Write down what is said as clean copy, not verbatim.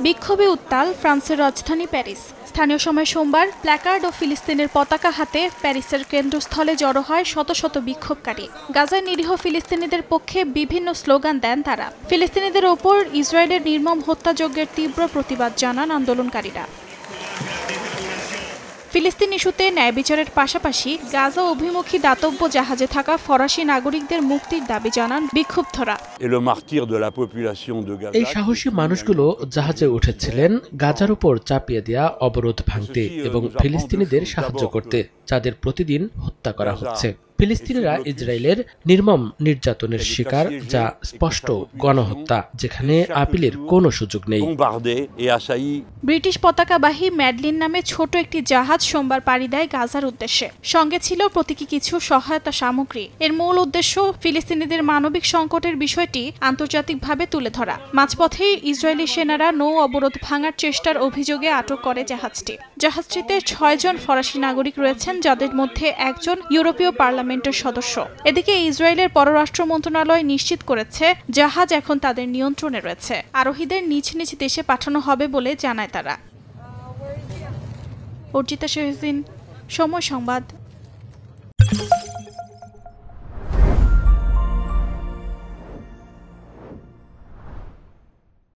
বিক্ষোভে উত্তাল ফ্রান্সের রাজধানী প্যারিস। স্থানীয় সময় সোমবার প্ল্যাকার্ড ও ফিলিস্তিনের পতাকা হাতে প্যারিসের কেন্দ্রস্থলে জড়ো হয় শত শত বিক্ষোভকারী। গাজায় নিরীহ ফিলিস্তিনিদের পক্ষে বিভিন্ন স্লোগান দেন তারা। ফিলিস্তিনিদের ওপর ইসরায়েলের নির্মম হত্যাযজ্ঞের তীব্র প্রতিবাদ জানান আন্দোলনকারীরা। ফিলিস্তিন ইস্যুতে ন্যায় বিচারের পাশাপাশি গাজা অভিমুখী দাতব্য জাহাজে থাকা ফরাসি নাগরিকদের মুক্তির দাবি জানান বিক্ষুব্ধরা। এই সাহসী মানুষগুলো জাহাজে উঠেছিলেন গাজার উপর চাপিয়ে দেয়া অবরোধ ভাঙতে এবং ফিলিস্তিনিদের সাহায্য করতে, যাদের প্রতিদিন হত্যা করা হচ্ছে। ফিলিস্তিনিরা ইসরায়েলের নির্মম নির্যাতনের শিকার, যা স্পষ্ট গণহত্যা, যেখানে আপিলের কোনো সুযোগ নেই। ব্রিটিশ পতাকাবাহী ম্যাডলিন নামে ছোট একটি জাহাজ সোমবার পাড়ি দেয় গাজার উদ্দেশ্যে। সঙ্গে ছিল প্রতীকী কিছু সহায়তা সামগ্রী। এর মূল উদ্দেশ্য ফিলিস্তিনিদের মানবিক সংকটের বিষয়টি আন্তর্জাতিকভাবে তুলে ধরা। মাঝপথেই ইসরায়েলি সেনারা নৌ অবরোধ ভাঙার চেষ্টার অভিযোগে আটক করে জাহাজটি। জাহাজটিতে 6 জন ফরাসি নাগরিক রয়েছেন, যাদের মধ্যে একজন ইউরোপীয় পার্লামেন্টের সদস্য। এদিকে ইসরায়েলের পররাষ্ট্র মন্ত্রণালয় নিশ্চিত করেছে জাহাজ এখন তাদের নিয়ন্ত্রণে রয়েছে। আরোহীদের নিজ নিজ দেশে পাঠানো হবে বলে জানায় তারা। অর্জিতা শাহজিন, সময় সংবাদ।